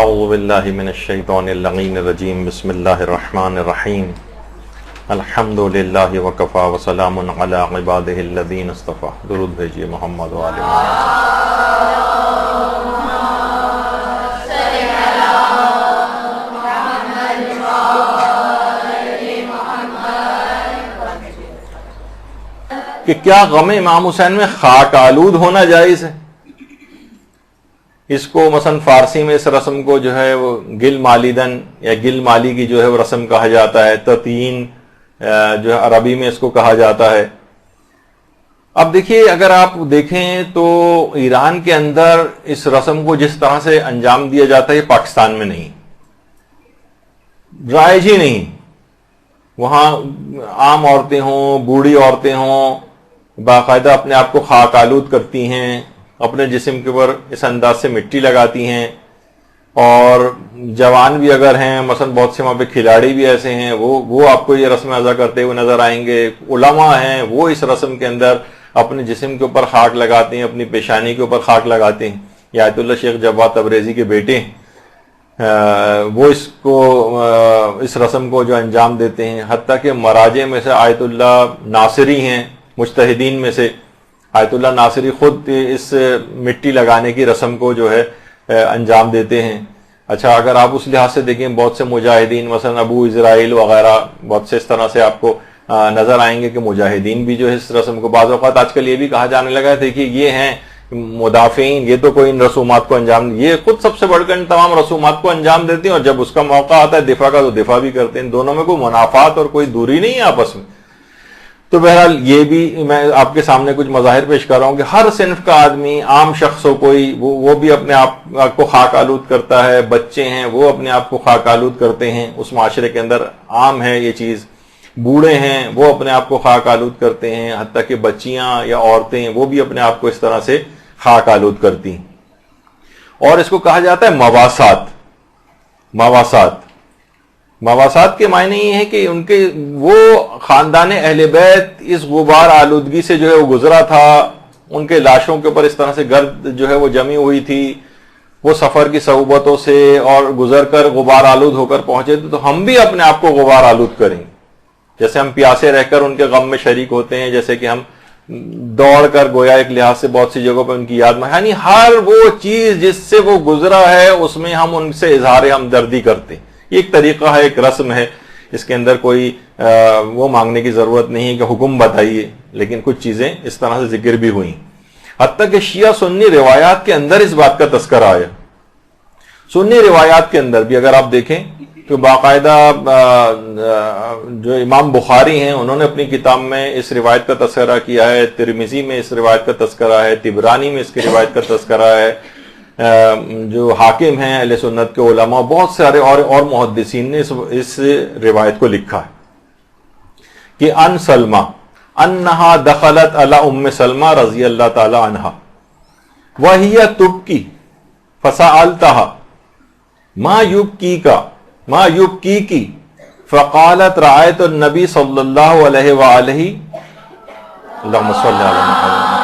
اعوذ باللہ من الشیطان اللعین الرجیم بسم اللہ الرحمن الرحیم الحمد للہ وکفا وسلام علی عبادہ الذین اصطفیٰ. درود بھیجیے محمد و آل محمد. کہ کیا غم امام حسین میں خاک آلود ہونا جائز ہے؟ اس کو مثلا فارسی میں اس رسم کو جو ہے وہ گل مالیدن یا گل مالی کی جو ہے وہ رسم کہا جاتا ہے. تطین جو ہے عربی میں اس کو کہا جاتا ہے. اب دیکھیے اگر آپ دیکھیں تو ایران کے اندر اس رسم کو جس طرح سے انجام دیا جاتا ہے یہ پاکستان میں نہیں، رائج ہی نہیں. وہاں عام عورتیں ہوں، بوڑھی عورتیں ہوں، باقاعدہ اپنے آپ کو خاک آلود کرتی ہیں، اپنے جسم کے اوپر اس انداز سے مٹی لگاتی ہیں. اور جوان بھی اگر ہیں، مثلا بہت سے وہاں پہ کھلاڑی بھی ایسے ہیں، وہ آپ کو یہ رسم ادا کرتے ہوئے نظر آئیں گے. علماء ہیں وہ اس رسم کے اندر اپنے جسم کے اوپر خاک لگاتے ہیں، اپنی پیشانی کے اوپر خاک لگاتے ہیں. یہ آیت اللہ شیخ جواد تبریزی کے بیٹے ہیں، وہ اس رسم کو جو انجام دیتے ہیں. حتیٰ کہ مراجع میں سے آیت اللہ ناصری ہیں، مجتہدین میں سے آیت اللہ ناصری خود اس مٹی لگانے کی رسم کو جو ہے انجام دیتے ہیں. اچھا اگر آپ اس لحاظ سے دیکھیں بہت سے مجاہدین مثلا ابو اسرائیل وغیرہ بہت سے اس طرح سے آپ کو نظر آئیں گے کہ مجاہدین بھی جو ہے اس رسم کو بعض اوقات آج کل یہ بھی کہا جانے لگا ہے کہ یہ ہیں مدافعین، یہ تو کوئی ان رسومات کو انجام، یہ خود سب سے بڑھ کر ان تمام رسومات کو انجام دیتے ہیں، اور جب اس کا موقع آتا ہے دفاع کا تو دفاع بھی کرتے ہیں. دونوں میں کوئی منافات اور کوئی دوری نہیں ہے آپس میں. تو بہرحال یہ بھی میں آپ کے سامنے کچھ مظاہر پیش کر رہا ہوں کہ ہر صنف کا آدمی، عام شخص ہو کوئی، وہ بھی اپنے آپ کو خاک آلود کرتا ہے. بچے ہیں وہ اپنے آپ کو خاک آلود کرتے ہیں، اس معاشرے کے اندر عام ہے یہ چیز. بوڑھے ہیں وہ اپنے آپ کو خاک آلود کرتے ہیں، حتیٰ کہ بچیاں یا عورتیں وہ بھی اپنے آپ کو اس طرح سے خاک آلود کرتی ہیں. اور اس کو کہا جاتا ہے مواسات. مواسات کے معنی یہ ہے کہ ان کے وہ خاندان اہل بیت اس غبار آلودگی سے جو ہے وہ گزرا تھا، ان کے لاشوں کے اوپر اس طرح سے گرد جو ہے وہ جمی ہوئی تھی، وہ سفر کی صعوبتوں سے اور گزر کر غبار آلود ہو کر پہنچے تھے. تو ہم بھی اپنے آپ کو غبار آلود کریں گے. جیسے ہم پیاسے رہ کر ان کے غم میں شریک ہوتے ہیں، جیسے کہ ہم دوڑ کر گویا ایک لحاظ سے بہت سی جگہوں پہ ان کی یاد میں، یعنی ہر وہ چیز جس سے وہ گزرا ہے اس میں ہم ان سے اظہار ہمدردی کرتے ہیں. یہ ایک طریقہ ہے، ایک رسم ہے، اس کے اندر کوئی وہ مانگنے کی ضرورت نہیں ہے کہ حکم بتائیے، لیکن کچھ چیزیں اس طرح سے ذکر بھی ہوئیں. حتیٰ کہ شیعہ سنی روایات کے اندر اس بات کا تذکرہ آیا. سنی روایات کے اندر بھی اگر آپ دیکھیں تو باقاعدہ جو امام بخاری ہیں انہوں نے اپنی کتاب میں اس روایت کا تذکرہ کیا ہے، ترمذی میں اس روایت کا تذکرہ ہے، طبرانی میں اس کی روایت کا تذکرہ ہے. جو حاکم ہیں اہل سنت کے علماء بہت سارے اور محدثین نے اس روایت کو لکھا ہے کہ ان سلمہ انہا دخلت علی ام سلمہ رضی اللہ تعالی عنہا وہی تبکی فسألتہا ما یبکیکی فقالت رأیت النبی صلی اللہ علیہ وآلہ اللہم صلی علی محمد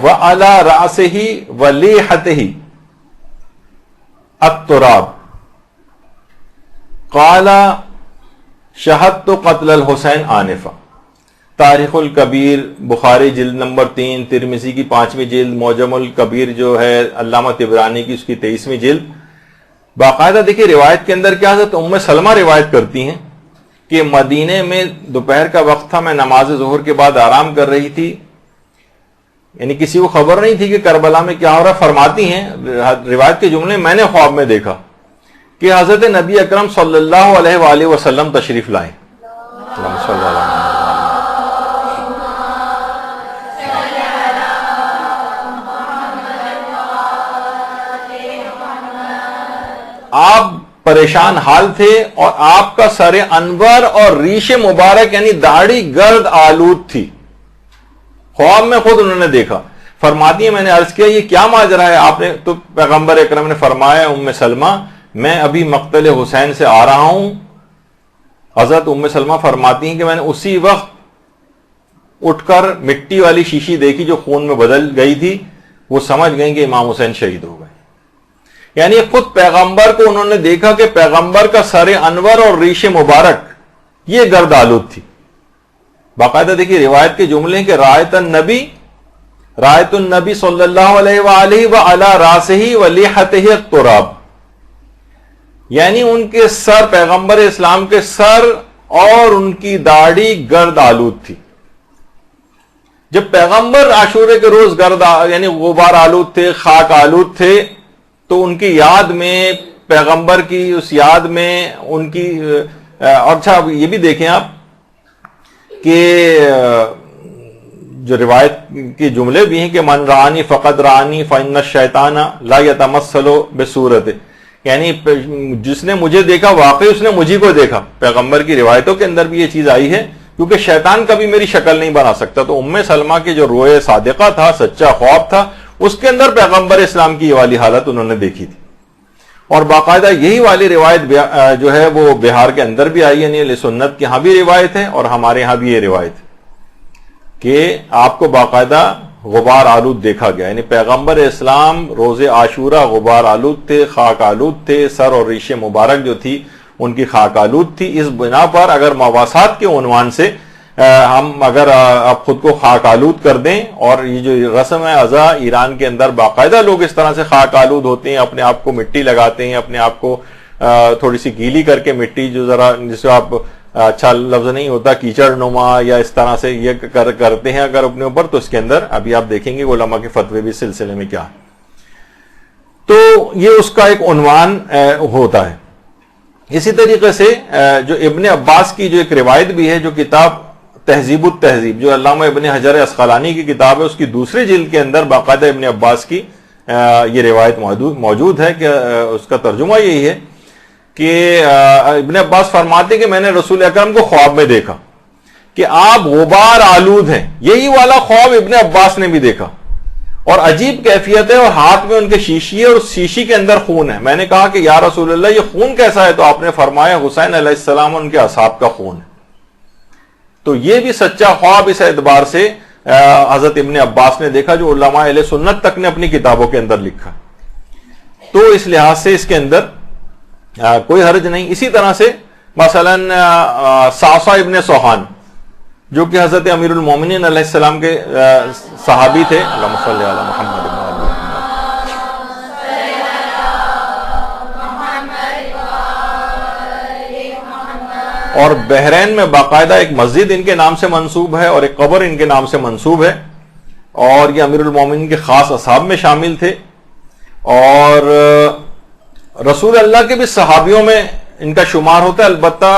وعلی رأسہ ولیحتہ التراب قال شہدت قتل الحسین آنفا. تاریخ الکبیر بخاری جلد نمبر 3، ترمذی کی 5ویں جلد، معجم الکبیر جو ہے علامہ طبرانی کی اس کی 23ویں جلد. باقاعدہ دیکھیے روایت کے اندر کیا حضرت ام سلمہ روایت کرتی ہیں کہ مدینے میں دوپہر کا وقت تھا، میں نماز ظہر کے بعد آرام کر رہی تھی، یعنی کسی کو خبر نہیں تھی کہ کربلا میں کیا ہو رہا. فرماتی ہیں روایت کے جملے میں نے خواب میں دیکھا کہ حضرت نبی اکرم صلی اللہ علیہ وآلہ وسلم تشریف لائے. آپ پریشان حال تھے اور آپ کا سر انور اور ریش مبارک یعنی داڑھی گرد آلود تھی. خواب میں خود انہوں نے دیکھا. فرماتی ہے میں نے عرض کیا یہ کیا ماجرا ہے؟ آپ نے تو پیغمبر اکرم نے فرمایا ام سلمہ میں ابھی مقتل حسین سے آ رہا ہوں. حضرت ام سلمہ فرماتی ہیں کہ میں نے اسی وقت اٹھ کر مٹی والی شیشی دیکھی جو خون میں بدل گئی تھی، وہ سمجھ گئیں کہ امام حسین شہید ہو گئے. یعنی خود پیغمبر کو انہوں نے دیکھا کہ پیغمبر کا سر انور اور ریش مبارک یہ گرد آلود تھی. باقاعدہ دیکھیے روایت کے جملے کہ رایت النبی صلی اللہ علیہ وآلہ وعلی راسہ ولیحتہ التراب، یعنی ان کے سر، پیغمبر اسلام کے سر اور ان کی داڑھی گرد آلود تھی. جب پیغمبر عاشورے کے روز گرد یعنی غبار آلود تھے، خاک آلود تھے، تو ان کی یاد میں، پیغمبر کی اس یاد میں ان کی اور اچھا یہ بھی دیکھیں آپ کہ جو روایت کے جملے بھی ہیں کہ من رانی فقد رانی فإن الشیطان لا يتمثل بصورت، یعنی جس نے مجھے دیکھا واقعی اس نے مجھے کو دیکھا. پیغمبر کی روایتوں کے اندر بھی یہ چیز آئی ہے، کیونکہ شیطان کبھی میری شکل نہیں بنا سکتا. تو ام سلمہ کے جو روئے صادقہ تھا، سچا خواب تھا، اس کے اندر پیغمبر اسلام کی یہ والی حالت انہوں نے دیکھی تھی. اور باقاعدہ یہی والی روایت جو ہے وہ بہار کے اندر بھی آئی، یعنی اہل سنت کے ہاں بھی روایت ہے اور ہمارے ہاں بھی یہ روایت ہے کہ آپ کو باقاعدہ غبار آلود دیکھا گیا. یعنی پیغمبر اسلام روز عاشورہ غبار آلود تھے، خاک آلود تھے، سر اور ریش مبارک جو تھی ان کی خاک آلود تھی. اس بنا پر اگر مواسات کے عنوان سے ہم اگر آپ خود کو خاک آلود کر دیں، اور یہ جو رسم ازا ایران کے اندر باقاعدہ لوگ اس طرح سے خاک آلود ہوتے ہیں، اپنے آپ کو مٹی لگاتے ہیں، اپنے آپ کو تھوڑی سی گیلی کر کے مٹی جو ذرا جس کو آپ اچھا لفظ نہیں ہوتا کیچڑ نما یا اس طرح سے یہ کرتے ہیں اگر اپنے اوپر، تو اس کے اندر ابھی آپ دیکھیں گے علماء کے فتوے بھی اس سلسلے میں کیا ہے. تو یہ اس کا ایک عنوان ہوتا ہے. اسی طریقے سے جو ابن عباس کی جو ایک روایت بھی ہے، جو کتاب تہذیب التہذیب جو علامہ ابن حجر عسقلانی کی کتاب ہے، اس کی دوسری جلد کے اندر باقاعدہ ابن عباس کی یہ روایت موجود ہے کہ اس کا ترجمہ یہی ہے کہ ابن عباس فرماتے کہ میں نے رسول اکرم کو خواب میں دیکھا کہ آپ غبار آلود ہیں. یہی والا خواب ابن عباس نے بھی دیکھا، اور عجیب کیفیت ہے، اور ہاتھ میں ان کے شیشی ہے اور شیشی کے اندر خون ہے. میں نے کہا کہ یا رسول اللہ یہ خون کیسا ہے؟ تو آپ نے فرمایا حسین علیہ السلام اور ان کے اصحاب کا خون ہے. تو یہ بھی سچا خواب اس اعتبار سے حضرت ابن عباس نے دیکھا، جو علماء اہل سنت تک نے اپنی کتابوں کے اندر لکھا. تو اس لحاظ سے اس کے اندر کوئی حرج نہیں. اسی طرح سے مثلا صعصع ابن سوحان جو کہ حضرت امیر المومنین علیہ السلام کے صحابی تھے، اللہم صلی علی محمد اور بحرین میں باقاعدہ ایک مسجد ان کے نام سے منسوب ہے اور ایک قبر ان کے نام سے منسوب ہے، اور یہ امیر المومنین کے خاص اصحاب میں شامل تھے، اور رسول اللہ کے بھی صحابیوں میں ان کا شمار ہوتا ہے. البتہ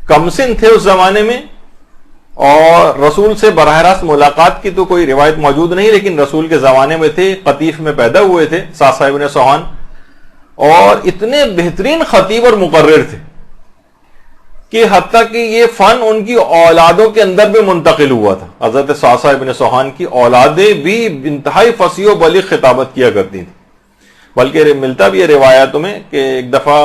کم سن تھے اس زمانے میں، اور رسول سے براہ راست ملاقات کی تو کوئی روایت موجود نہیں، لیکن رسول کے زمانے میں تھے، قطیف میں پیدا ہوئے تھے صعصع ابن سوحان، اور اتنے بہترین خطیب اور مقرر تھے کہ حتیٰ کہ یہ فن ان کی اولادوں کے اندر بھی منتقل ہوا تھا. حضرت صعصع ابن سوحان کی اولادیں بھی انتہائی فصیح و بلیغ خطابت کیا کرتی تھیں. بلکہ ملتا بھی ہے روایاتوں میں کہ ایک دفعہ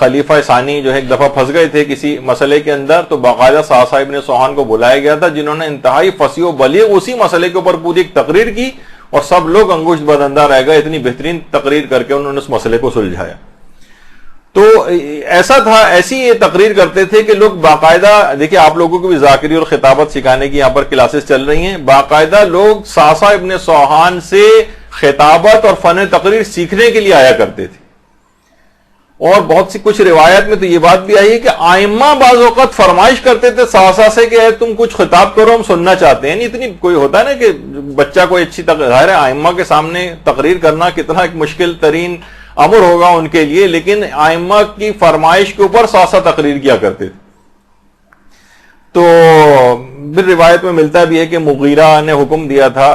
خلیفہ ثانی جو ہے ایک دفعہ پھنس گئے تھے کسی مسئلے کے اندر، تو باقاعدہ صعصع ابن سوحان کو بلایا گیا تھا، جنہوں نے انتہائی فصیح و بلیغ اسی مسئلے کے اوپر پوری ایک تقریر کی، اور سب لوگ انگشت بدندہ رہ گئے. اتنی بہترین تقریر کر کے انہوں نے اس مسئلے کو سلجھایا. تو ایسا تھا، ایسی یہ تقریر کرتے تھے کہ لوگ باقاعدہ، دیکھیں آپ لوگوں کو بھی ذاکری اور خطابت سکھانے کی یہاں پر کلاسز چل رہی ہیں، باقاعدہ لوگ صعصع ابن سوحان سے خطابت اور فن تقریر سیکھنے کے لیے آیا کرتے تھے. اور بہت سی کچھ روایت میں تو یہ بات بھی آئی ہے کہ آئمہ بعض اوقات فرمائش کرتے تھے صعصع سے کہ تم کچھ خطاب کرو، ہم سننا چاہتے ہیں. اتنی کوئی ہوتا ہے نا کہ بچہ کوئی اچھی ظاہر ہے آئمہ کے سامنے تقریر کرنا کتنا ایک مشکل ترین امر ہوگا ان کے لیے، لیکن آئمہ کی فرمائش کے اوپر صعصع تقریر کیا کرتے تھے. تو پھر روایت میں ملتا بھی ہے کہ مغیرہ نے حکم دیا تھا،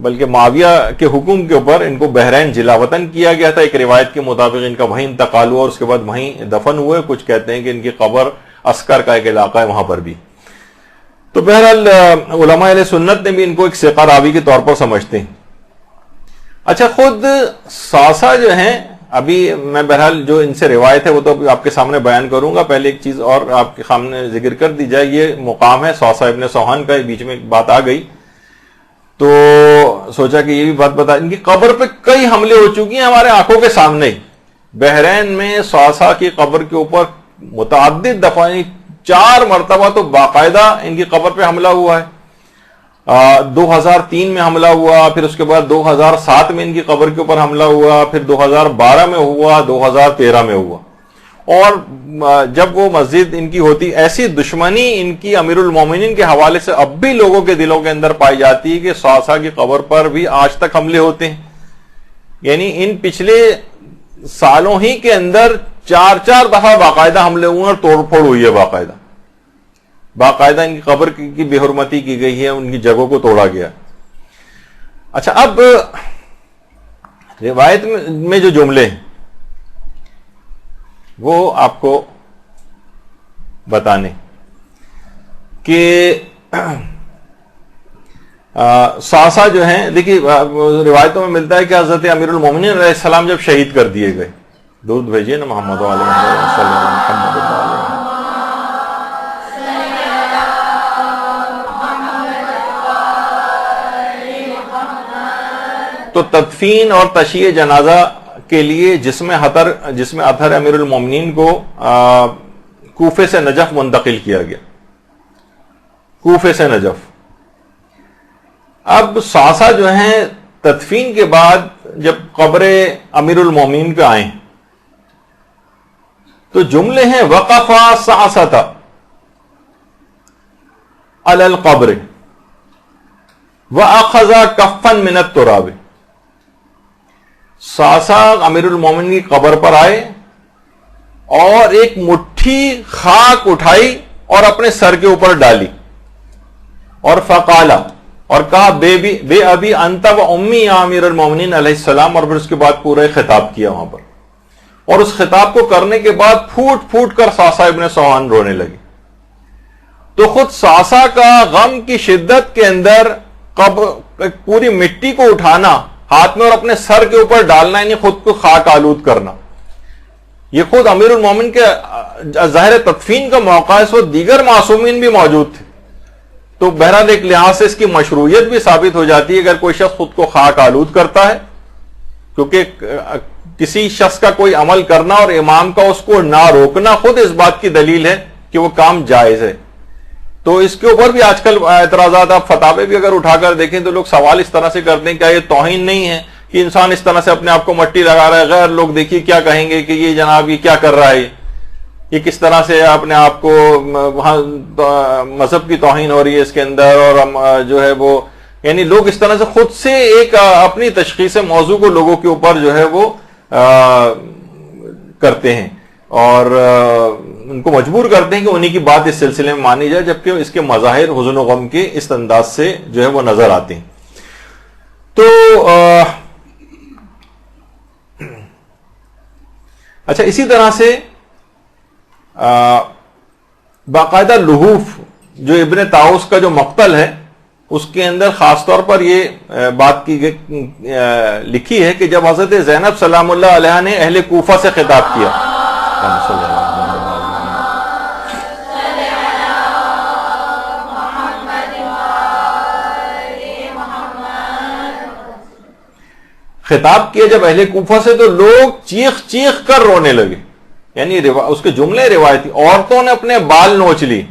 بلکہ معاویہ کے حکم کے اوپر ان کو بحرین جلا وطن کیا گیا تھا. ایک روایت کے مطابق ان کا وہیں انتقال ہوا اور اس کے بعد وہیں دفن ہوئے. کچھ کہتے ہیں کہ ان کی قبر عسکر کا ایک علاقہ ہے وہاں پر بھی. تو بہرحال علماء اہل سنت نے بھی ان کو ایک ثقہ راوی کے طور پر سمجھتے ہیں. اچھا، خود صعصع جو ہیں ابھی میں بہرحال جو ان سے روایت ہے وہ تو ابھی آپ کے سامنے بیان کروں گا. پہلے ایک چیز اور آپ کے سامنے ذکر کر دی جائے. یہ مقام ہے صعصع ابن سوحان کا, بیچ میں بات آ گئی تو سوچا کہ یہ بھی بات بتا. ان کی قبر پہ کئی حملے ہو چکی ہیں ہمارے آنکھوں کے سامنے. بحرین میں صعصع کی قبر کے اوپر متعدد دفعہ 4 مرتبہ تو باقاعدہ ان کی قبر پہ حملہ ہوا ہے. 2003 میں حملہ ہوا, پھر اس کے بعد 2007 میں ان کی قبر کے اوپر حملہ ہوا, پھر 2012 میں ہوا, 2013 میں ہوا. اور جب وہ مسجد ان کی ہوتی, ایسی دشمنی ان کی امیر المومنین کے حوالے سے اب بھی لوگوں کے دلوں کے اندر پائی جاتی ہے کہ صعصع کی قبر پر بھی آج تک حملے ہوتے ہیں. یعنی ان پچھلے سالوں ہی کے اندر 4 دفعہ باقاعدہ حملے ہوئے اور توڑ پھوڑ ہوئی ہے. باقاعدہ ان کی قبر کی بے حرمتی کی گئی ہے, ان کی جگہوں کو توڑا گیا. اچھا, اب روایت میں جو جملے ہیں وہ آپ کو بتانے کہ صعصع جو ہیں, دیکھیے روایتوں میں ملتا ہے کہ حضرت امیر المومنین علیہ السلام جب شہید کر دیے گئے, درود بھیجیے نا محمد علیہ وسلم, تو تدفین اور تشییع جنازہ کے لیے جسم اطہر امیر المومنین کو کوفے سے نجف منتقل کیا گیا. کوفے سے نجف. اب صعصع جو ہیں تدفین کے بعد جب قبر امیر المومنین پہ آئیں تو جملے ہیں وقف صعصة علی القبر واخذ کفا من التراب. صعصع امیر المومنین کی قبر پر آئے اور ایک مٹھی خاک اٹھائی اور اپنے سر کے اوپر ڈالی اور فقالا, اور کہا بے ابی انت و امی یا امیر المومنین علیہ السلام, اور پھر اس کے بعد پورا خطاب کیا وہاں پر. اور اس خطاب کو کرنے کے بعد پھوٹ پھوٹ کر صعصع ابن سوحان رونے لگے. تو خود صعصع کا غم کی شدت کے اندر پوری مٹی کو اٹھانا ہاتھ میں اور اپنے سر کے اوپر ڈالنا, یعنی خود کو خاک آلود کرنا, یہ خود امیر المومنین کے ظاہر تدفین کا موقع ہے. اس وقت دیگر معصومین بھی موجود تھے, تو بہرحال ایک لحاظ سے اس کی مشروعیت بھی ثابت ہو جاتی ہے اگر کوئی شخص خود کو خاک آلود کرتا ہے, کیونکہ کسی شخص کا کوئی عمل کرنا اور امام کا اس کو نہ روکنا خود اس بات کی دلیل ہے کہ وہ کام جائز ہے. تو اس کے اوپر بھی آج کل اعتراضات, آپ فتاوے بھی اگر اٹھا کر دیکھیں تو لوگ سوال اس طرح سے کرتے ہیں, کیا یہ توہین نہیں ہے کہ انسان اس طرح سے اپنے آپ کو مٹی لگا رہا ہے, غیر لوگ دیکھیے کیا کہیں گے کہ یہ جناب یہ کیا کر رہا ہے, یہ کس طرح سے اپنے آپ کو وہاں مذہب کی توہین ہو رہی ہے اس کے اندر, اور جو ہے وہ یعنی لوگ اس طرح سے خود سے ایک اپنی تشخیص موضوع کو لوگوں کے اوپر جو ہے وہ کرتے ہیں اور ان کو مجبور کرتے ہیں کہ انہی کی بات اس سلسلے میں مانی جائے, جبکہ اس کے مظاہر حزن و غم کے اس انداز سے جو ہے وہ نظر آتے ہیں. تو اچھا, اسی طرح سے باقاعدہ لحوف جو ابن طاؤس کا جو مقتل ہے اس کے اندر خاص طور پر یہ بات کی لکھی ہے کہ جب حضرت زینب سلام اللہ علیہ نے اہل کوفہ سے خطاب کیا, خطاب کیا جب اہل کوفہ سے, تو لوگ چیخ چیخ کر رونے لگے. یعنی اس کے جملے روایتی, عورتوں نے اپنے بال نوچ لی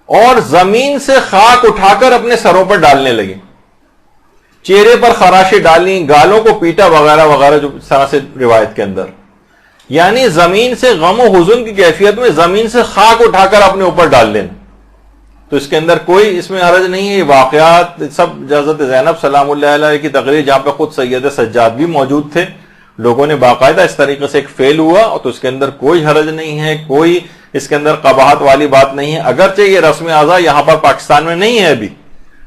اور زمین سے خاک اٹھا کر اپنے سروں پر ڈالنے لگے, چہرے پر خراشیں ڈالیں, گالوں کو پیٹا وغیرہ وغیرہ, جو اس طرح سے روایت کے اندر. یعنی زمین سے غم و حزن کی کیفیت میں زمین سے خاک اٹھا کر اپنے اوپر ڈال لینا. تو اس کے اندر کوئی اس میں حرج نہیں ہے. یہ واقعات سب حضرت زینب سلام اللہ علیہ کی تقریر, جہاں پہ خود سید سجاد بھی موجود تھے, لوگوں نے باقاعدہ اس طریقے سے ایک فیل ہوا, اور تو اس کے اندر کوئی حرج نہیں ہے, کوئی اس کے اندر قباحت والی بات نہیں ہے. اگرچہ یہ رسم اعضاء یہاں پر پاکستان میں نہیں ہے ابھی,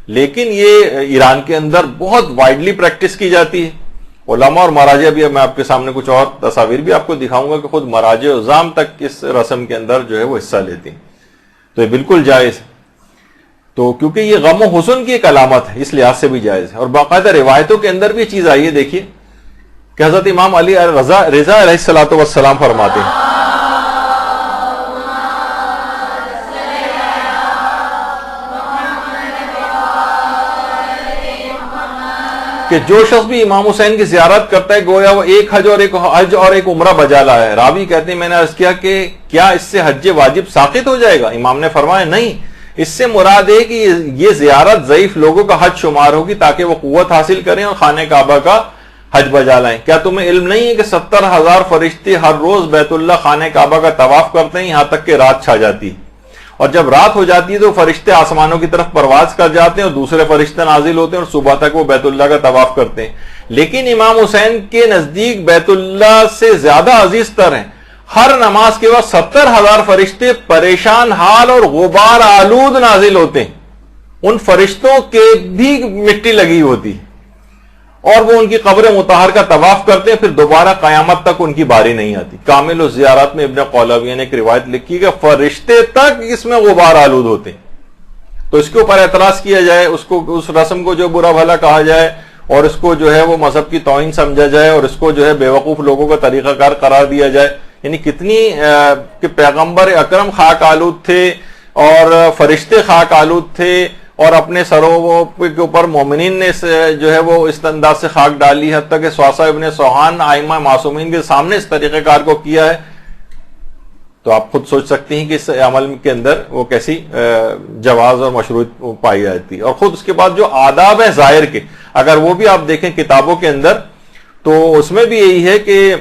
لیکن یہ ایران کے اندر بہت وائڈلی پریکٹس کی جاتی ہے. علماء اور مراجع بھی, میں آپ کے سامنے کچھ اور تصاویر بھی آپ کو دکھاؤں گا کہ خود مراجع عظام تک اس رسم کے اندر جو ہے وہ حصہ لیتے ہیں. تو یہ بالکل جائز ہے. تو کیونکہ یہ غم و حزن کی ایک علامت ہے, اس لحاظ سے بھی جائز ہے. اور باقاعدہ روایتوں کے اندر بھی یہ چیز آئی ہے, دیکھیے کہ حضرت امام علی رضا علیہ الصلوۃ والسلام فرماتے ہیں کہ جو شخص بھی امام حسین کی زیارت کرتا ہے گویا وہ ایک حج اور ایک عمرہ بجا لایا ہے۔ راوی کہتے ہیں میں نے عرض کیا کہ کیا اس سے حج واجب ساقط ہو جائے گا؟ امام نے فرمایا نہیں، اس سے مراد ہے کہ یہ زیارت ضعیف لوگوں کا حج شمار ہوگی تاکہ وہ قوت حاصل کریں اور خانہ کعبہ کا حج بجا لائیں۔ کیا تمہیں علم نہیں ہے کہ 70,000 فرشتے ہر روز بیت اللہ خانہ کعبہ کا طواف کرتے ہیں، یہاں تک کہ رات چھا جاتی ہے، اور جب رات ہو جاتی ہے تو فرشتے آسمانوں کی طرف پرواز کر جاتے ہیں اور دوسرے فرشتے نازل ہوتے ہیں اور صبح تک وہ بیت اللہ کا طواف کرتے ہیں، لیکن امام حسین کے نزدیک بیت اللہ سے زیادہ عزیز تر ہیں۔ ہر نماز کے بعد 70,000 فرشتے پریشان حال اور غبار آلود نازل ہوتے ہیں، ان فرشتوں کے بھی مٹی لگی ہوتی ہے، اور وہ ان کی قبر مطہر کا طواف کرتے ہیں، پھر دوبارہ قیامت تک ان کی باری نہیں آتی۔ کامل الزیارات میں ابن قولابی نے ایک روایت لکھی کہ فرشتے تک اس میں غبار آلود ہوتے ہیں۔ تو اس کے اوپر اعتراض کیا جائے، اس رسم کو جو برا بھلا کہا جائے اور اس کو جو ہے وہ مذہب کی توہین سمجھا جائے اور اس کو جو ہے بیوقوف لوگوں کا طریقہ کار قرار دیا جائے، یعنی کتنی کہ پیغمبر اکرم خاک آلود تھے اور فرشتے خاک آلود تھے، اور اپنے سروں کے اوپر مومنین نے جو ہے وہ اس انداز سے خاک ڈالی، حتیٰ کہ سواسہ ابن سوحان ائمہ معصومین کے سامنے اس طریقہ کار کو کیا ہے۔ تو آپ خود سوچ سکتے ہیں کہ اس عمل کے اندر وہ کیسی جواز اور مشروط پائی جاتی ہے۔ اور خود اس کے بعد جو آداب ہیں ظاہر کے، اگر وہ بھی آپ دیکھیں کتابوں کے اندر تو اس میں بھی یہی ہے کہ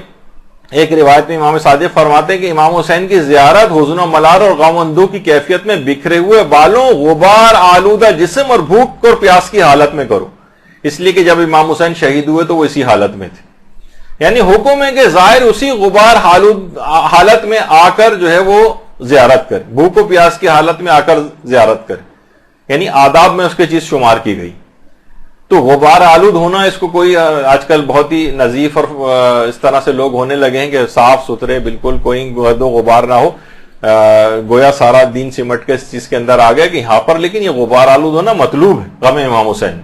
ایک روایت میں امام صادق فرماتے ہیں کہ امام حسین کی زیارت حزن و ملال اور غم اندوہ کی کیفیت میں بکھرے ہوئے بالوں، غبار آلودہ جسم اور بھوک اور پیاس کی حالت میں کرو، اس لیے کہ جب امام حسین شہید ہوئے تو وہ اسی حالت میں تھے۔ یعنی حکم ہے کہ ظاہر اسی غبار حالت میں آ کر جو ہے وہ زیارت کرے، بھوک و پیاس کی حالت میں آ کر زیارت کرے، یعنی آداب میں اس کی چیز شمار کی گئی۔ تو غبار آلود ہونا، اس کو کوئی آج کل بہت ہی نظیف اور اس طرح سے لوگ ہونے لگے ہیں کہ صاف ستھرے بالکل کوئی گرد و غبار نہ ہو، گویا سارا دین سمٹ کے اس چیز کے اندر آ گیا کہ یہاں پر لیکن یہ غبار آلود ہونا مطلوب ہے غم امام حسین۔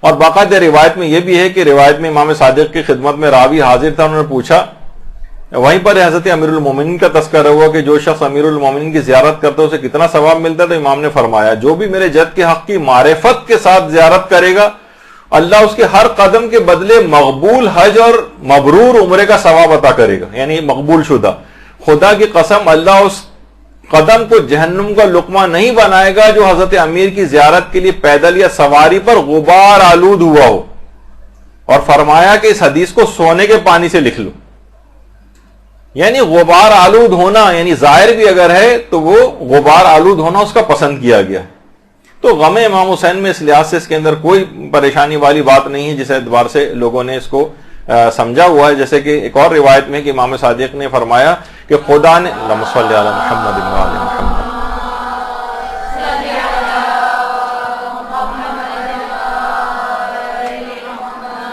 اور باقاعدہ روایت میں یہ بھی ہے کہ روایت میں امام صادق کی خدمت میں راوی حاضر تھا، انہوں نے پوچھا، وہیں پر حضرت امیر المومنین کا تذکرہ ہوا کہ جو شخص امیر المومنین کی زیارت کرتا ہے اسے کتنا ثواب ملتا ہے؟ تو امام نے فرمایا جو بھی میرے جد کے حق کی معرفت کے ساتھ زیارت کرے گا اللہ اس کے ہر قدم کے بدلے مقبول حج اور مبرور عمرے کا ثواب عطا کرے گا، یعنی مقبول شدہ۔ خدا کی قسم اللہ اس قدم کو جہنم کا لقمہ نہیں بنائے گا جو حضرت امیر کی زیارت کے لیے پیدل یا سواری پر غبار آلود ہوا ہو، اور فرمایا کہ اس حدیث کو سونے کے پانی سے لکھ لو۔ یعنی غبار آلود ہونا، یعنی ظاہر بھی اگر ہے تو وہ غبار آلود ہونا اس کا پسند کیا گیا ہے۔ تو غم امام حسین میں اس لحاظ سے اس کے اندر کوئی پریشانی والی بات نہیں ہے جس اعتبار سے لوگوں نے اس کو سمجھا ہوا ہے۔ جیسے کہ ایک اور روایت میں کہ امام صادق نے فرمایا کہ خدا نے اللہم صلی علی محمد و علی محمد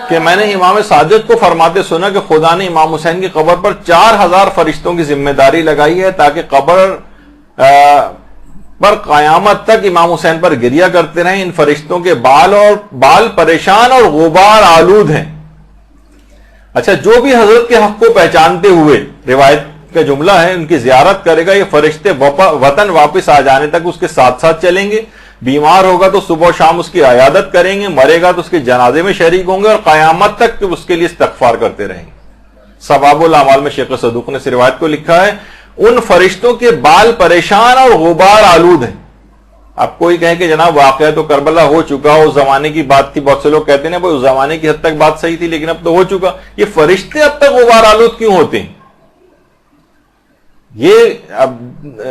کہ میں نے امام صادق کو فرماتے سنا کہ خدا نے امام حسین کی قبر پر 4000 فرشتوں کی ذمہ داری لگائی ہے تاکہ قبر پر قیامت تک امام حسین پر گریہ کرتے رہیں۔ ان فرشتوں کے بال پریشان اور غبار آلود ہیں۔ اچھا، جو بھی حضرت کے حق کو پہچانتے ہوئے، روایت کا جملہ ہے، ان کی زیارت کرے گا، یہ فرشتے وطن واپس آ جانے تک اس کے ساتھ ساتھ چلیں گے۔ بیمار ہوگا تو صبح و شام اس کی عیادت کریں گے، مرے گا تو اس کے جنازے میں شریک ہوں گے، اور قیامت تک اس کے لیے استغفار کرتے رہیں گے۔ ثواب الاعمال میں شیخ صدوق نے اس روایت کو لکھا ہے، ان فرشتوں کے بال پریشان اور غبار آلود ہیں۔ آپ کوئی کہیں کہ جناب واقعہ تو کربلا ہو چکا، اس زمانے کی بات تھی، بہت سے لوگ کہتے ہیں اس زمانے کی حد تک بات صحیح تھی لیکن اب تو ہو چکا، یہ فرشتے اب تک غبار آلود کیوں ہوتے ہیں؟ یہ اب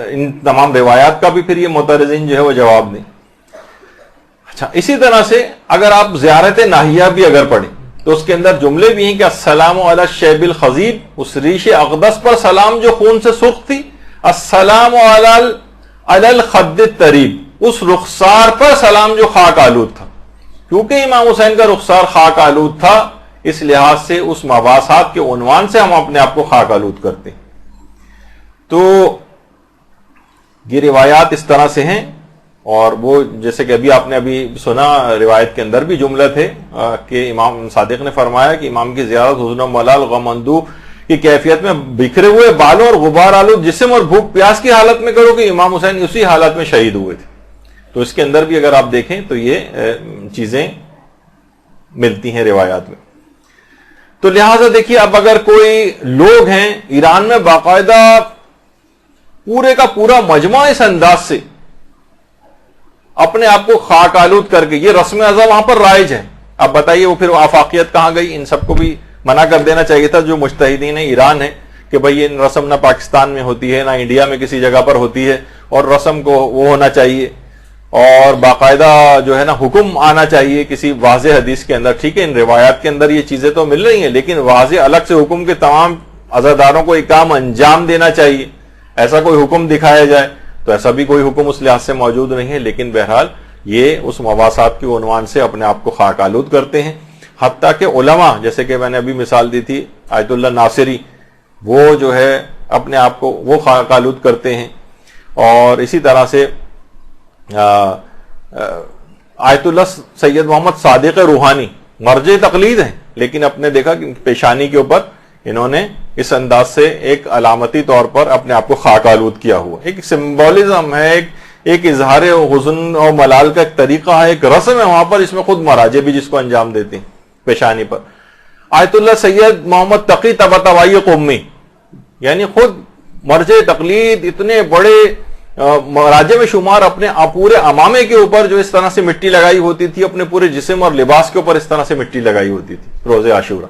ان تمام روایات کا بھی پھر یہ معترضین جو ہے وہ جواب دیں۔ اچھا، اسی طرح سے اگر آپ زیارت ناحیہ بھی اگر پڑھیں تو اس کے اندر جملے بھی ہیں کہ السلام علی الشیب الخضیب، اس ریش اقدس پر سلام جو خون سے سرخ تھی، السلام علی الخد الطریب، اس رخسار پر سلام جو خاک آلود تھا۔ کیونکہ امام حسین کا رخسار خاک آلود تھا، اس لحاظ سے اس مباحثات کے عنوان سے ہم اپنے آپ کو خاک آلود کرتے ہیں۔ تو یہ روایات اس طرح سے ہیں، اور وہ جیسے کہ ابھی آپ نے ابھی سنا روایت کے اندر بھی جملہ تھے کہ امام صادق نے فرمایا کہ امام کی زیارت حزن و ملال غم اندوہ کی کیفیت میں بکھرے ہوئے بالوں اور غبار آلود جسم اور بھوک پیاس کی حالت میں کرو کہ امام حسین اسی حالت میں شہید ہوئے تھے. تو اس کے اندر بھی اگر آپ دیکھیں تو یہ چیزیں ملتی ہیں روایات میں. تو لہٰذا دیکھیے اب اگر کوئی لوگ ہیں ایران میں باقاعدہ پورے کا پورا مجمع اس انداز سے اپنے آپ کو خاک آلود کر کے, یہ رسم ازا وہاں پر رائج ہے, اب بتائیے وہ پھر آفاقیت کہاں گئی؟ ان سب کو بھی منع کر دینا چاہیے تھا جو مجتہدین ایران ہے کہ بھئی یہ رسم نہ پاکستان میں ہوتی ہے نہ انڈیا میں کسی جگہ پر ہوتی ہے, اور رسم کو وہ ہونا چاہیے اور باقاعدہ جو ہے نا حکم آنا چاہیے کسی واضح حدیث کے اندر. ٹھیک ہے ان روایات کے اندر یہ چیزیں تو مل رہی ہیں لیکن واضح الگ سے حکم کے تمام عزاداروں کو ایک کام انجام دینا چاہیے, ایسا کوئی حکم دکھایا جائے تو ایسا بھی کوئی حکم اس لحاظ سے موجود نہیں ہے. لیکن بہرحال یہ اس مواسات کے عنوان سے اپنے آپ کو خاک آلود کرتے ہیں. حتیٰ کہ علماء جیسے کہ میں نے ابھی مثال دی تھی آیت اللہ ناصری, وہ جو ہے اپنے آپ کو وہ خاک آلود کرتے ہیں. اور اسی طرح سے آیت اللہ سید محمد صادق روحانی مرجع تقلید ہیں لیکن اپنے دیکھا کہ پیشانی کے اوپر انہوں نے اس انداز سے ایک علامتی طور پر اپنے آپ کو خاک آلود کیا ہوا. ایک سمبولزم ہے, ایک اظہار حزن اور ملال کا ایک طریقہ ہے, ایک رسم ہے وہاں پر, اس میں خود مراجع بھی جس کو انجام دیتے ہیں پیشانی پر. آیت اللہ سید محمد تقی طباطبائی قومی یعنی خود مرجع تقلید اتنے بڑے مراجع میں شمار اپنے پورے امامے کے اوپر جو اس طرح سے مٹی لگائی ہوتی تھی, اپنے پورے جسم اور لباس کے اوپر اس طرح سے مٹی لگائی ہوتی تھی روز عاشورہ.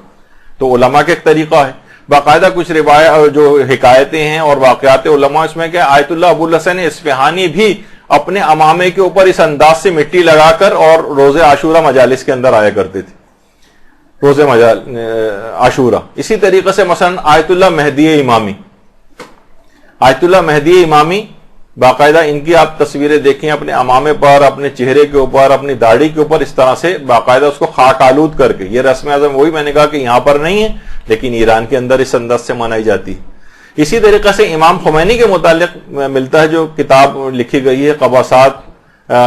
تو علماء کا ایک طریقہ ہے. باقاعدہ کچھ روایت جو حکایتیں ہیں اور واقعات علماء اس میں کہ آیت اللہ ابو الحسن اصفہانی بھی اپنے امامے کے اوپر اس انداز سے مٹی لگا کر اور روز عاشورہ مجالس کے اندر آیا کرتے تھے, روز عاشورہ. اسی طریقے سے مثلا آیت اللہ مہدی امامی, آیت اللہ مہدی امامی باقاعدہ ان کی آپ تصویریں دیکھیں اپنے امامے پر, اپنے چہرے کے اوپر, اپنی داڑھی کے اوپر اس طرح سے باقاعدہ اس کو خاک آلود کر کے. یہ رسم اعظم وہی میں نے کہا کہ یہاں پر نہیں ہے لیکن ایران کے اندر اس انداز سے منائی جاتی ہے. اسی طریقے سے امام خمینی کے متعلق ملتا ہے جو کتاب لکھی گئی ہے قباسات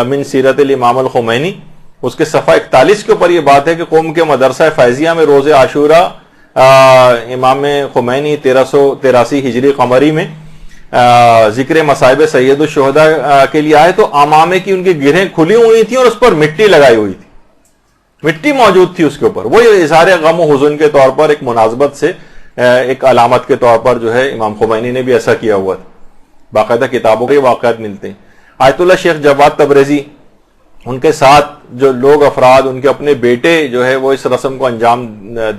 من سیرت الامام الخمینی, اس کے صفحہ 41 کے اوپر یہ بات ہے کہ قوم کے مدرسہ فیضیہ میں روز عاشورہ امام خمینی 1383 ہجری قمری میں ذکر مصائب سید الشہداء کے لیے آئے تو امامے کی ان کی گرہیں کھلی ہوئی تھیں اور اس پر مٹی لگائی ہوئی تھی, مٹی موجود تھی اس کے اوپر. وہ اظہار غم و حزن کے طور پر ایک مناسبت سے ایک علامت کے طور پر جو ہے امام خمینی نے بھی ایسا کیا ہوا تھا. باقاعدہ کتابوں کے واقعات ملتے ہیں. آیت اللہ شیخ جواد تبریزی, ان کے ساتھ جو لوگ افراد ان کے اپنے بیٹے جو ہے وہ اس رسم کو انجام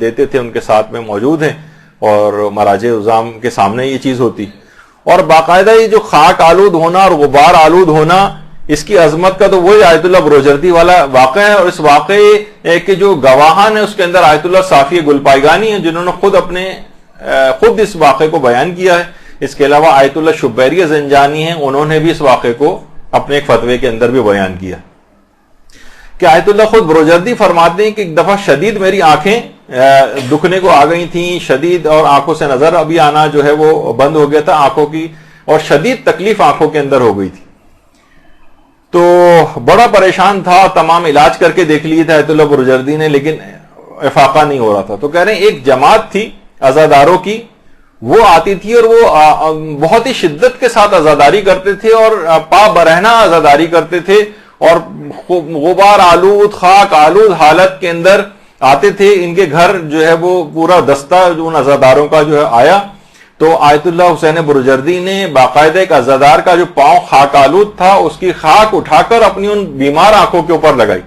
دیتے تھے, ان کے ساتھ میں موجود ہیں اور مراجع عظام کے سامنے یہ چیز ہوتی. اور باقاعدہ یہ جو خاک آلود ہونا اور غبار آلود ہونا, اس کی عظمت کا تو وہی آیت اللہ بروجردی والا واقعہ ہے. اور اس واقعے کے جو گواہان ہیں اس کے اندر آیت اللہ صافی گلپائگانی ہیں جنہوں نے خود اس واقعے کو بیان کیا ہے. اس کے علاوہ آیت اللہ شبیری زنجانی ہیں, انہوں نے بھی اس واقعے کو اپنے ایک فتوے کے اندر بھی بیان کیا کہ آیت اللہ خود بروجردی فرماتے ہیں کہ ایک دفعہ شدید میری آنکھیں دکھنے کو آ گئی تھیں شدید, اور آنکھوں سے نظر ابھی آنا جو ہے وہ بند ہو گیا تھا آنکھوں کی, اور شدید تکلیف آنکھوں کے اندر ہو گئی تھی. تو بڑا پریشان تھا, تمام علاج کر کے دیکھ لیے تھے آیت اللہ بروجردی نے لیکن افاقہ نہیں ہو رہا تھا. تو کہہ رہے ہیں ایک جماعت تھی عزاداروں کی, وہ آتی تھی اور وہ بہت ہی شدت کے ساتھ عزاداری کرتے تھے اور پا برہنہ عزاداری کرتے تھے اور غبار آلود خاک آلود حالت کے اندر آتے تھے. ان کے گھر جو ہے وہ پورا دستہ جو ان عزاداروں کا جو ہے آیا تو آیت اللہ حسین بروجردی نے باقاعدہ ایک عزادار کا جو پاؤں خاک آلود تھا اس کی خاک اٹھا کر اپنی ان بیمار آنکھوں کے اوپر لگائی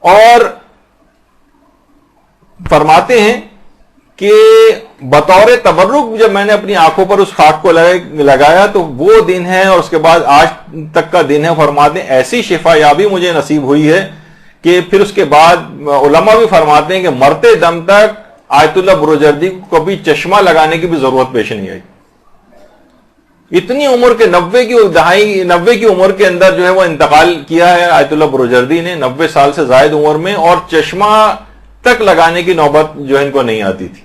اور فرماتے ہیں کہ بطور تبرک جب میں نے اپنی آنکھوں پر اس خاک کو لگایا تو وہ دن ہے اور اس کے بعد آج تک کا دن ہے. فرماتے ہیں ایسی شفا یابی مجھے نصیب ہوئی ہے کہ پھر اس کے بعد علماء بھی فرماتے ہیں کہ مرتے دم تک آیت اللہ بروجردی کو کبھی چشمہ لگانے کی بھی ضرورت پیش نہیں آئی. اتنی عمر کے 90 کی عمر کے اندر جو ہے وہ انتقال کیا ہے آیت اللہ بروجردی نے, 90 سال سے زائد عمر میں, اور چشمہ تک لگانے کی نوبت جو ہے ان کو نہیں آتی تھی.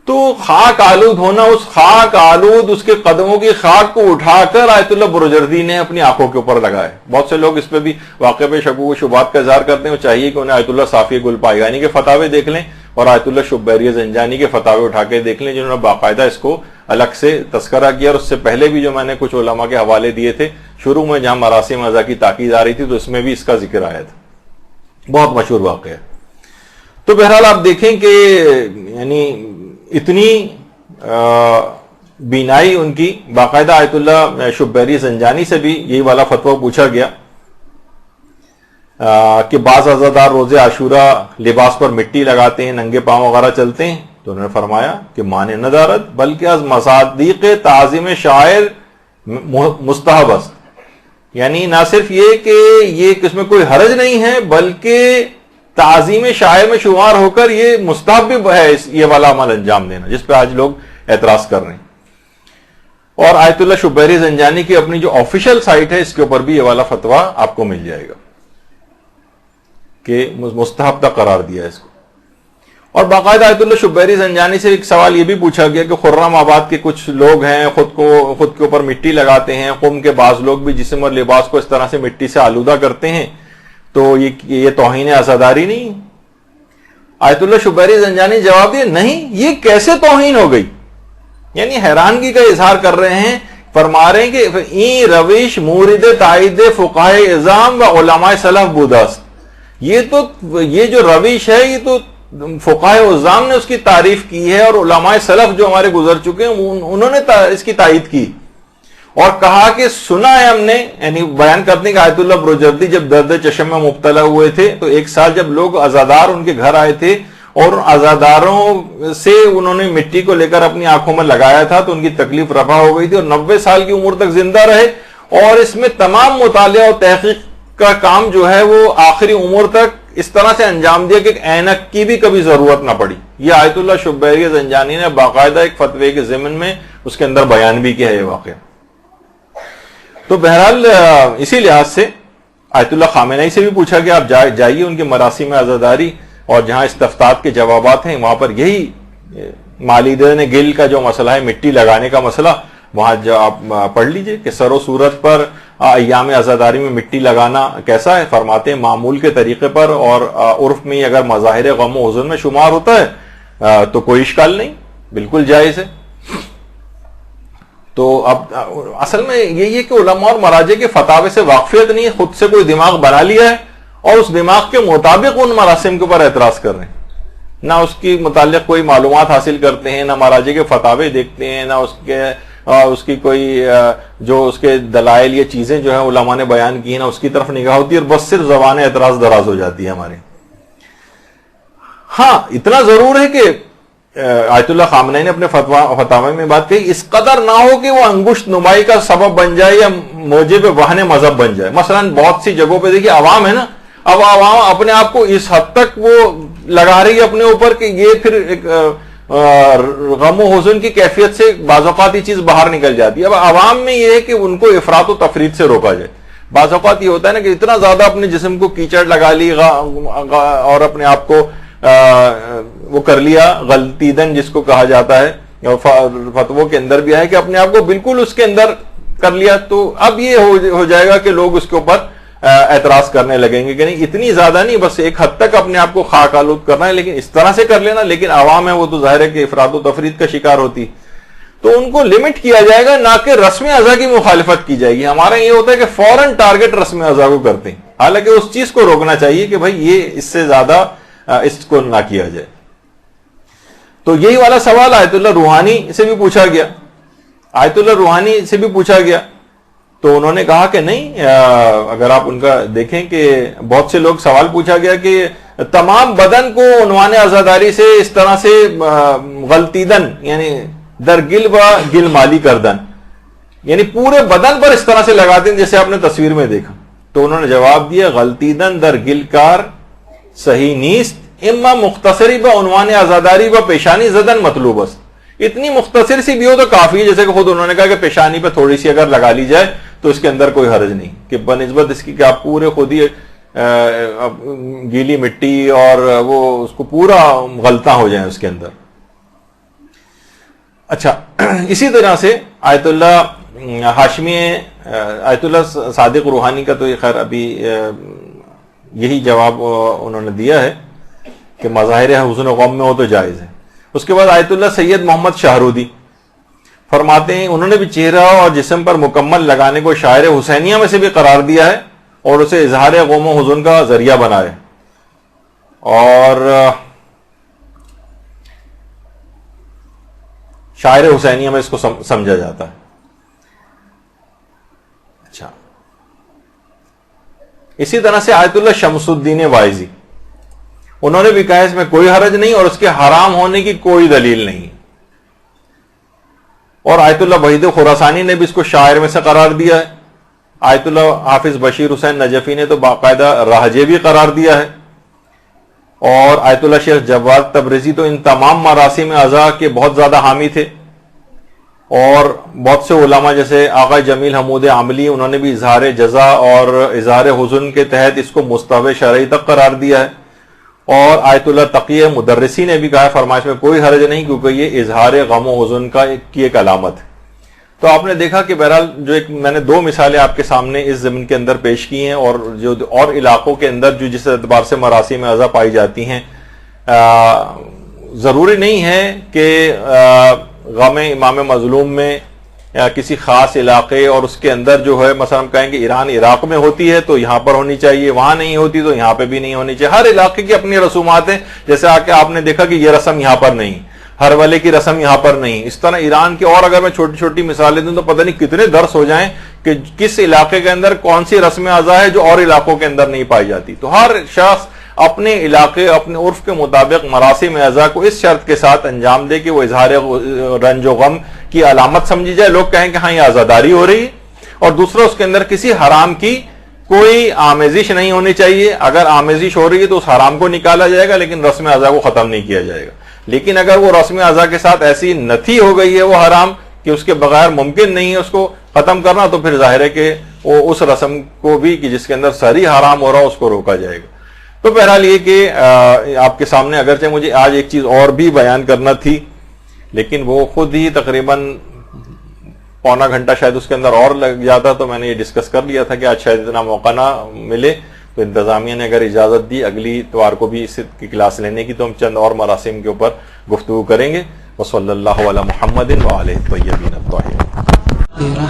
تو خاک آلود ہونا، اس خاک آلود اس کے قدموں کی خاک کو اٹھا کر آیت اللہ بروجردی نے اپنی آنکھوں کے اوپر لگائے. بہت سے لوگ اس پہ بھی واقع پہ شکوک و شبہات کا اظہار کرتے ہیں. وہ چاہیے کہ انہیں آیت اللہ صافی گلپائگانی کے فتاوے دیکھ لیں اور آیت اللہ شبیری زنجانی کے فتاوے اٹھا کے دیکھ لیں، جنہوں نے باقاعدہ اس کو الگ سے تذکرہ کیا. اور اس سے پہلے بھی جو میں نے کچھ علماء کے حوالے دیے تھے شروع میں جہاں مراسم اعضاء کی تاکید آ رہی تھی، تو اس میں بھی اس کا ذکر آیا تھا. بہت مشہور واقعہ ہے. تو بہرحال آپ دیکھیں کہ یعنی اتنی بینائی ان کی. باقاعدہ آیت اللہ شبیری زنجانی سے بھی یہی والا فتویٰ پوچھا گیا کہ بعض عزادار روز عاشورہ لباس پر مٹی لگاتے ہیں، ننگے پاؤں وغیرہ چلتے ہیں. تو انہوں نے فرمایا کہ مانے ندارت بلکہ از مصادیق تعظیم شاعر مستحب است. یعنی نہ صرف یہ کہ یہ اس میں کوئی حرج نہیں ہے، بلکہ تعظیم شاعر میں شمار ہو کر یہ مستحب بھی ہے یہ والا عمل انجام دینا، جس پہ آج لوگ اعتراض کر رہے ہیں. اور آیت اللہ شبیری زنجانی کی اپنی جو آفیشیل سائٹ ہے اس کے اوپر بھی یہ والا فتویٰ آپ کو مل جائے گا کہ مستحب تک قرار دیا ہے اس کو. اور باقاعدہ آیت اللہ شبیری زنجانی سے ایک سوال یہ بھی پوچھا گیا کہ خرم آباد کے کچھ لوگ ہیں خود کے اوپر مٹی لگاتے ہیں، قوم کے بعض لوگ بھی جسم اور لباس کو اس طرح سے مٹی سے آلودہ کرتے ہیں، تو یہ توہین عزاداری نہیں؟ آیت اللہ شبیری زنجانی جواب دیا نہیں، یہ کیسے توہین ہو گئی. یعنی حیرانگی کا اظہار کر رہے ہیں. فرما رہے ہیں کہ این روش مورد تائید فقہاء اعظام و علماء سلف بوداست. یہ جو روش ہے یہ تو فقہاء اعظام نے اس کی تعریف کی ہے، اور علماء سلف جو ہمارے گزر چکے ہیں انہوں نے اس کی تائید کی. اور کہا کہ سنا ہے ہم نے، یعنی بیان کرتے ہیں کہ آیت اللہ بروجردی جب درد چشم میں مبتلا ہوئے تھے تو ایک سال جب لوگ عزادار ان کے گھر آئے تھے اور عزاداروں سے انہوں نے مٹی کو لے کر اپنی آنکھوں میں لگایا تھا تو ان کی تکلیف رفع ہو گئی تھی، اور 90 سال کی عمر تک زندہ رہے. اور اس میں تمام مطالعہ اور تحقیق کا کام جو ہے وہ آخری عمر تک اس طرح سے انجام دیا کہ ایک اینک کی بھی کبھی ضرورت نہ پڑی. یہ آیت اللہ شبیری زنجانی نے باقاعدہ ایک فتوے کے ضمن میں اس کے اندر بیان بھی کیا ہے یہ واقعہ. تو بہرحال اسی لحاظ سے آیت اللہ خامنہئی سے بھی پوچھا کہ آپ جائیے ان کے مراسم عزاداری اور جہاں استفتاءات کے جوابات ہیں وہاں پر یہی مالیدین گل کا جو مسئلہ ہے، مٹی لگانے کا مسئلہ، وہاں آپ پڑھ لیجئے کہ سر و صورت پر ایام عزاداری میں مٹی لگانا کیسا ہے. فرماتے ہیں معمول کے طریقے پر اور عرف میں اگر مظاہر غم و حزن میں شمار ہوتا ہے تو کوئی اشکال نہیں، بالکل جائز ہے. تو اب اصل میں یہی ہے کہ علماء اور مراجع کے فتاوے سے واقفیت نہیں ہے، خود سے کوئی دماغ بنا لیا ہے اور اس دماغ کے مطابق ان مراسم کے اوپر اعتراض کر رہے ہیں. نہ اس کی متعلق کوئی معلومات حاصل کرتے ہیں، نہ مراجع کے فتاوے دیکھتے ہیں، نہ اس کی کوئی جو اس کے دلائل یا چیزیں جو ہیں علماء نے بیان کی ہیں، نہ اس کی طرف نگاہ ہوتی ہے، اور بس صرف زبان اعتراض دراز ہو جاتی ہے ہمارے. ہاں اتنا ضرور ہے کہ آیت اللہ خامنہئی نے اپنے فتاوے میں بات کہی، اس قدر نہ ہو کہ وہ انگشت نمائی کا سبب بن جائے یا موجب وہن مذہب بن جائے. مثلا بہت سی جگہوں پہ دیکھیے عوام ہے نا، اب عوام اپنے آپ کو اس حد تک وہ لگا رہی ہے اپنے اوپر کہ یہ پھر ایک غم و حزن کی کیفیت سے بعض اوقات یہ چیز باہر نکل جاتی ہے. اب عوام میں یہ ہے کہ ان کو افراط و تفرید سے روکا جائے. بعض اوقات یہ ہوتا ہے نا کہ اتنا زیادہ اپنے جسم کو کیچڑ لگا لی اور اپنے آپ کو وہ کر لیا غلطیدن جس کو کہا جاتا ہے، فتووں کے اندر بھی ہے کہ اپنے آپ کو بالکل اس کے اندر کر لیا. تو اب یہ ہو جائے گا کہ لوگ اس کے اوپر اعتراض کرنے لگیں گے کہ نہیں اتنی زیادہ نہیں، بس ایک حد تک اپنے آپ کو خاک آلود کرنا ہے، لیکن اس طرح سے کر لینا. لیکن عوام ہے وہ تو ظاہر ہے کہ افراط و تفرید کا شکار ہوتی، تو ان کو لمٹ کیا جائے گا، نہ کہ رسم اعضاء کی مخالفت کی جائے گی. ہمارا یہ ہوتا ہے کہ فوراً ٹارگٹ رسم اعضاء کو کرتے ہیں، حالانکہ اس چیز کو روکنا چاہیے کہ بھائی یہ اس سے زیادہ اس کو نہ کیا جائے. تو یہی والا سوال آیت اللہ روحانی سے بھی پوچھا گیا. آیت اللہ روحانی سے بھی پوچھا گیا تو انہوں نے کہا کہ نہیں، اگر آپ ان کا دیکھیں کہ بہت سے لوگ سوال پوچھا گیا کہ تمام بدن کو عنوان عزاداری سے اس طرح سے غلطیدن یعنی در گل و گل مالی کردن، یعنی پورے بدن پر اس طرح سے لگاتے ہیں جیسے آپ نے تصویر میں دیکھا. تو انہوں نے جواب دیا غلطیدن در گل کار صحیح نیست، اما مختصری با عنوان عزاداری با پیشانی زدن مطلوب است. اتنی مختصر سی بھی ہو تو کافی ہے، جیسے کہ خود انہوں نے کہا کہ پیشانی پہ تھوڑی سی اگر لگا لی جائے تو اس کے اندر کوئی حرج نہیں، کہ بنسبت اس کی کہ آپ پورے خود ہی گیلی مٹی اور وہ اس کو پورا غلطاں ہو جائیں اس کے اندر. اچھا، اسی طرح سے آیت اللہ ہاشمی آیت اللہ صادق روحانی کا تو یہ خیر ابھی یہی جواب انہوں نے دیا ہے کہ مظاہر حسن و غم میں ہو تو جائز ہے. اس کے بعد آیت اللہ سید محمد شاہرودی فرماتے ہیں انہوں نے بھی چہرہ اور جسم پر مکمل لگانے کو شاعر حسینیہ میں سے بھی قرار دیا ہے اور اسے اظہار غم و حزن کا ذریعہ بنایا ہے. اور شاعر حسینیہ میں اس کو سمجھا جاتا ہے. اچھا، اسی طرح سے آیت اللہ شمس الدین وائزی انہوں نے بھی کہا اس میں کوئی حرج نہیں اور اس کے حرام ہونے کی کوئی دلیل نہیں. اور آیت اللہ وحید خراسانی نے بھی اس کو شاعر میں سے قرار دیا ہے. آیت اللہ حافظ بشیر حسین نجفی نے تو باقاعدہ راہجے بھی قرار دیا ہے. اور آیت اللہ شیخ جواد تبریزی تو ان تمام مراسم عزا کے بہت زیادہ حامی تھے. اور بہت سے علماء جیسے آقا جمیل حمود عاملی انہوں نے بھی اظہار جزا اور اظہار حزن کے تحت اس کو مستحب شرعی تک قرار دیا ہے. اور آیت اللہ تقی مدرسی نے بھی کہا ہے فرمائش میں کوئی حرج نہیں کیونکہ یہ اظہار غم و حزن کی ایک علامت ہے. تو آپ نے دیکھا کہ بہرحال جو ایک میں نے دو مثالیں آپ کے سامنے اس ضمن کے اندر پیش کی ہیں اور جو اور علاقوں کے اندر جو جس اعتبار سے مراسم عزا پائی جاتی ہیں ضروری نہیں ہے کہ غم امام مظلوم میں یا کسی خاص علاقے اور اس کے اندر جو ہے مثلا ہم کہیں گے ایران عراق میں ہوتی ہے تو یہاں پر ہونی چاہیے، وہاں نہیں ہوتی تو یہاں پہ بھی نہیں ہونی چاہیے. ہر علاقے کی اپنی رسومات ہیں. جیسے آ کے آپ نے دیکھا کہ یہ رسم یہاں پر نہیں، ہر والے کی رسم یہاں پر نہیں. اس طرح ایران کی اور اگر میں چھوٹی چھوٹی مثالیں دوں تو پتہ نہیں کتنے درس ہو جائیں کہ کس علاقے کے اندر کون سی رسم عزا ہے جو اور علاقوں کے اندر نہیں پائی جاتی. تو ہر شخص اپنے علاقے اپنے عرف کے مطابق مراسم عزا کو اس شرط کے ساتھ انجام دے کہ وہ اظہار رنج و غم کی علامت سمجھی جائے. لوگ کہیں کہ ہاں یہ عزاداری ہو رہی ہے. اور دوسرا اس کے اندر کسی حرام کی کوئی آمیزش نہیں ہونی چاہیے. اگر آمیزش ہو رہی ہے تو اس حرام کو نکالا جائے گا لیکن رسم عزا کو ختم نہیں کیا جائے گا. لیکن اگر وہ رسم عزا کے ساتھ ایسی نتھی ہو گئی ہے وہ حرام کہ اس کے بغیر ممکن نہیں ہے اس کو ختم کرنا تو پھر ظاہر ہے کہ وہ اس رسم کو بھی کہ جس کے اندر صریح حرام ہو رہا اس کو روکا جائے گا. تو بہرحال یہ کہ آپ کے سامنے اگرچہ مجھے آج ایک چیز اور بھی بیان کرنا تھی لیکن وہ خود ہی تقریباً پونا گھنٹہ شاید اس کے اندر اور لگ جاتا تو میں نے یہ ڈسکس کر لیا تھا کہ آج شاید اتنا موقع نہ ملے. تو انتظامیہ نے اگر اجازت دی اگلی اتوار کو بھی اس کی کلاس لینے کی تو ہم چند اور مراسم کے اوپر گفتگو کریں گے. وصلی اللہ علی محمد وآلہ الطیبین الطاہرین.